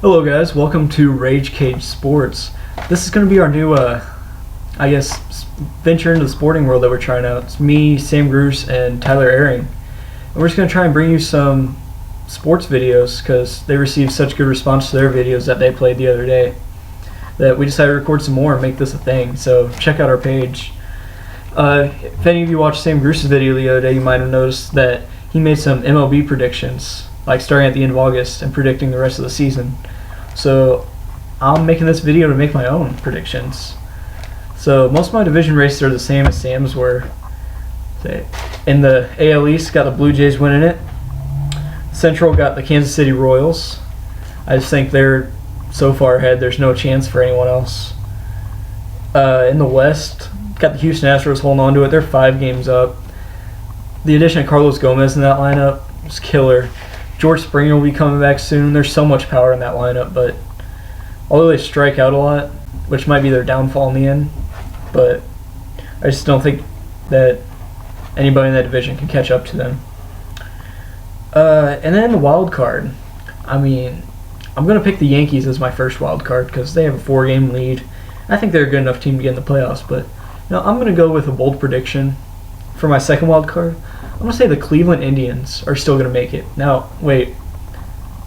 Hello guys, welcome to RageCage Sports. This is going to be our new, venture into the sporting world that we're trying out. It's me, Sam Bruce, and Tyler Ehring. And we're just going to try and bring you some sports videos because they received such good response to their videos that they played the other day that we decided to record some more and make this a thing. So check out our page. If any of you watched Sam Bruce's video the other day, you might have noticed that he made some MLB predictions, like starting at the end of August and predicting the rest of the season. So I'm making this video to make my own predictions. So most of my division races are the same as Sam's were. In the AL East, got the Blue Jays winning it. Central got the Kansas City Royals. I just think they're so far ahead, there's no chance for anyone else. In the West, got the Houston Astros holding on to it. They're 5 games up. The addition of Carlos Gomez in that lineup is killer. George Springer will be coming back soon. There's so much power in that lineup, but although they strike out a lot, which might be their downfall in the end, but I just don't think that anybody in that division can catch up to them. And then the wild card. I'm going to pick the Yankees as my first wild card because they have a 4-game lead. I think they're a good enough team to get in the playoffs, but I'm going to go with a bold prediction for my second wild card. I'm going to say the Cleveland Indians are still going to make it. Now, wait.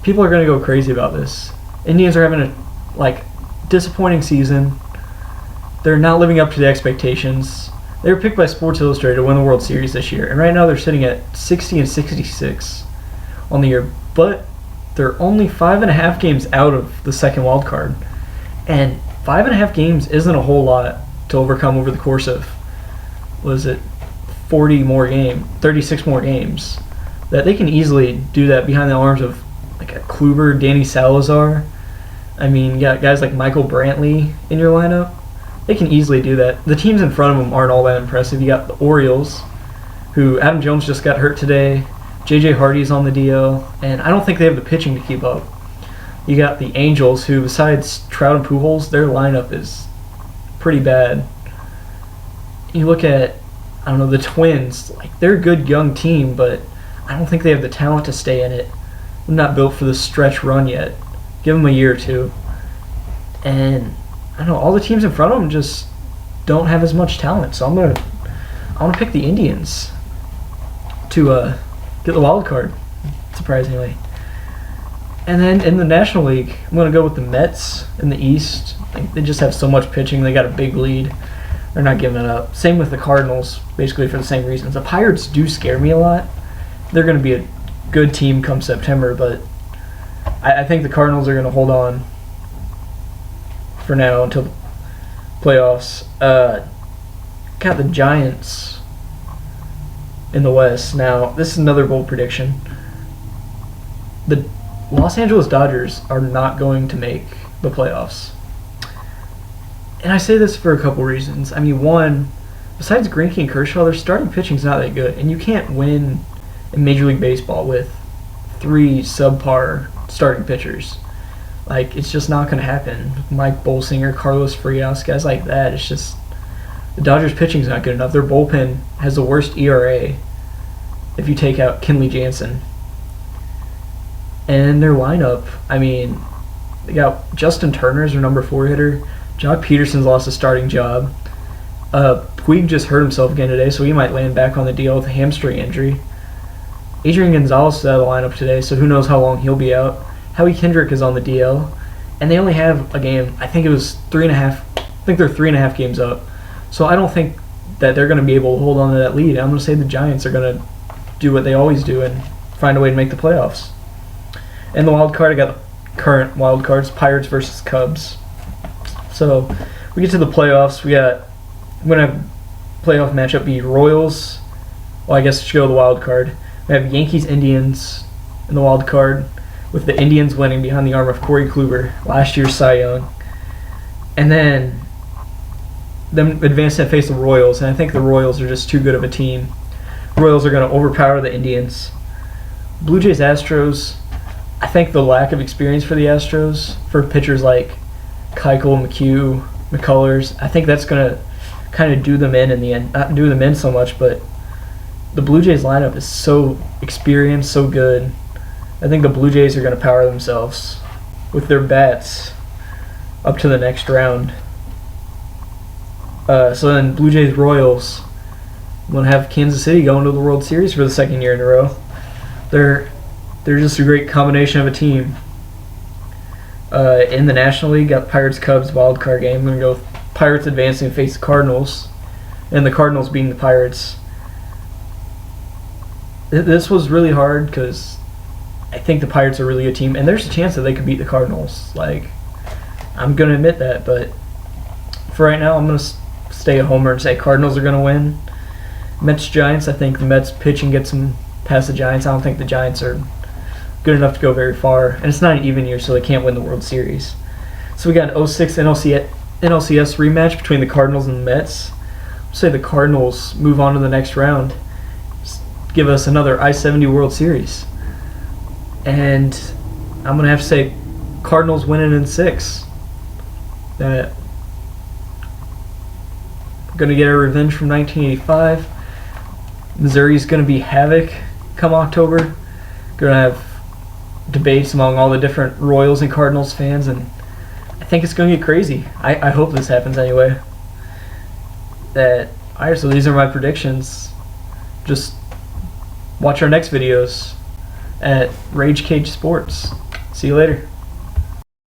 People are going to go crazy about this. Indians are having a disappointing season. They're not living up to the expectations. They were picked by Sports Illustrated to win the World Series this year, and right now they're sitting at 60-66 on the year. But they're only 5.5 games out of the second wild card, and 5.5 games isn't a whole lot to overcome over the course of 36 more games. That they can easily do that behind the arms of a Kluber, Danny Salazar. You got guys like Michael Brantley in your lineup. They can easily do that. The teams in front of them aren't all that impressive. You got the Orioles, who Adam Jones just got hurt today. J.J. Hardy's on the DL, and I don't think they have the pitching to keep up. You got the Angels, who besides Trout and Pujols, their lineup is pretty bad. You look at the Twins. They're a good young team, but I don't think they have the talent to stay in it. They're not built for the stretch run yet. Give them a year or two. And all the teams in front of them just don't have as much talent. So I'm gonna pick the Indians to get the wild card, surprisingly. And then in the National League, I'm gonna go with the Mets in the East. They just have so much pitching. They got a big lead. They're not giving it up. Same with the Cardinals, basically for the same reasons. The Pirates do scare me a lot. They're going to be a good team come September, but I think the Cardinals are going to hold on for now until the playoffs. Got the Giants in the West. Now, this is another bold prediction. The Los Angeles Dodgers are not going to make the playoffs. And I say this for a couple reasons. One, besides Greinke and Kershaw, their starting pitching's not that good. And you can't win in Major League Baseball with 3 subpar starting pitchers. It's just not going to happen. Mike Bolsinger, Carlos Frias, guys like that. It's just the Dodgers' pitching's not good enough. Their bullpen has the worst ERA if you take out Kenley Jansen. And their lineup, they got Justin Turner as their number 4 hitter. Jock Peterson's lost his starting job. Puig just hurt himself again today, so he might land back on the DL with a hamstring injury. Adrian Gonzalez is out of the lineup today, so who knows how long he'll be out. Howie Kendrick is on the DL, and they only have a game. I think it was 3.5. I think they're 3.5 games up. So I don't think that they're going to be able to hold on to that lead. I'm going to say the Giants are going to do what they always do and find a way to make the playoffs. And the wild card, I got the current wild cards: Pirates versus Cubs. So we get to the playoffs. We're going to have playoff matchup be Royals. Well, I guess it should go to the wild card. We have Yankees, Indians in the wild card, with the Indians winning behind the arm of Corey Kluber, last year's Cy Young. And then them advancing to face the Royals, and I think the Royals are just too good of a team. The Royals are going to overpower the Indians. Blue Jays, Astros, I think the lack of experience for the Astros, for pitchers like Keuchel, McHugh, McCullers, I think that's going to kind of do them in the end. Not do them in so much, but the Blue Jays lineup is so experienced, so good. I think the Blue Jays are going to power themselves with their bats up to the next round. So then Blue Jays Royals, I'm gonna have Kansas City going to the World Series for the second year in a row. They're just a great combination of a team. In the National League, got the Pirates Cubs wild card game. I'm gonna go with Pirates advancing and face the Cardinals, and the Cardinals beating the Pirates. This was really hard because I think the Pirates are a really good team, and there's a chance that they could beat the Cardinals. Like, I'm gonna admit that, but for right now, I'm gonna stay a homer and say Cardinals are gonna win. Mets Giants, I think the Mets pitching gets them past the Giants. I don't think the Giants are good enough to go very far, and it's not an even year, so they can't win the World Series. So we got an 06 NLCS rematch between the Cardinals and the Mets. I'll say the Cardinals move on to the next round, give us another I-70 World Series, and I'm gonna have to say Cardinals winning in 6. That gonna get a revenge from 1985. Missouri's gonna be havoc come October. Gonna have debates among all the different Royals and Cardinals fans, and I think it's going to get crazy. I hope this happens anyway. Alright, so these are my predictions. Just watch our next videos at RageCage Sports. See you later.